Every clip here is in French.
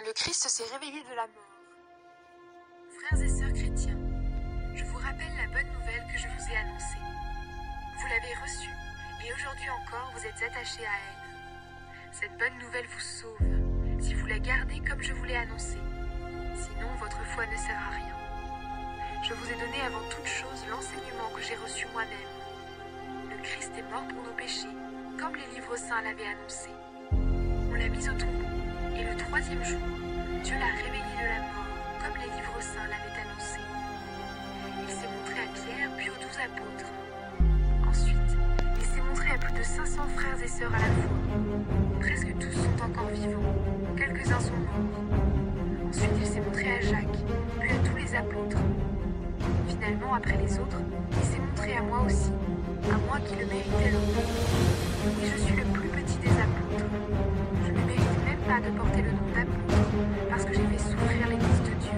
Le Christ s'est réveillé de la mort. Frères et sœurs chrétiens, je vous rappelle la bonne nouvelle que je vous ai annoncée. Vous l'avez reçue, et aujourd'hui encore vous êtes attachés à elle. Cette bonne nouvelle vous sauve, si vous la gardez comme je vous l'ai annoncée. Sinon, votre foi ne sert à rien. Je vous ai donné avant toute chose l'enseignement que j'ai reçu moi-même. Le Christ est mort pour nos péchés, comme les livres saints l'avaient annoncé. On l'a mis au tombeau, et le troisième jour, Dieu l'a réveillé de la mort, comme les livres saints l'avaient annoncé. Il s'est montré à Pierre, puis aux 12 apôtres. Ensuite, il s'est montré à plus de 500 frères et sœurs à la fois. Presque tous sont encore vivants, quelques-uns sont morts. Ensuite, il s'est montré à Jacques, puis à tous les apôtres. Finalement, après les autres, il s'est montré à moi aussi, à moi qui le méritais le moins. Oui, je suis le plus petit des apôtres. Je ne mérite même pas de porter le nom d'apôtre, parce que j'ai fait souffrir l'Église de Dieu.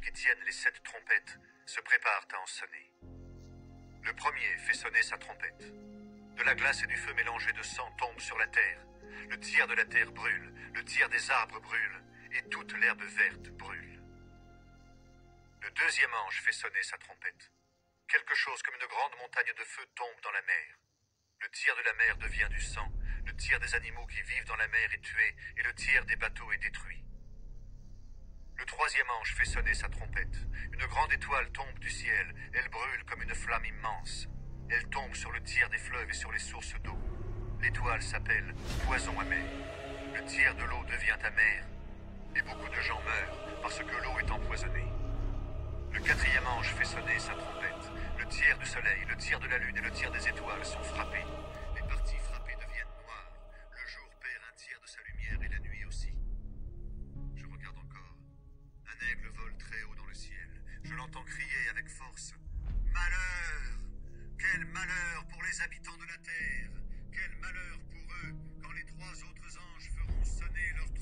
Qui tiennent les 7 trompettes se préparent à en sonner. Le premier fait sonner sa trompette. De la glace et du feu mélangés de sang tombent sur la terre. Le tiers de la terre brûle, le tiers des arbres brûle, et toute l'herbe verte brûle. Le deuxième ange fait sonner sa trompette. Quelque chose comme une grande montagne de feu tombe dans la mer. Le tiers de la mer devient du sang, le tiers des animaux qui vivent dans la mer est tué, et le tiers des bateaux est détruit. Le troisième ange fait sonner sa trompette. Une grande étoile tombe du ciel. Elle brûle comme une flamme immense. Elle tombe sur le tiers des fleuves et sur les sources d'eau. L'étoile s'appelle poison amer. Le tiers de l'eau devient amère. Et beaucoup de gens meurent parce que l'eau est empoisonnée. Le quatrième ange fait sonner sa trompette. Le tiers du soleil, le tiers de la lune et le tiers des étoiles sont frappés. Les parties frappées deviennent noires. Le jour perd un tiers de sa lumière et la nuit aussi. Je regarde encore. Un aigle vole très haut dans le ciel. Je l'entends crier avec force. Malheur! Quel malheur pour les habitants de la terre! Quel malheur pour eux quand les 3 autres anges feront sonner leur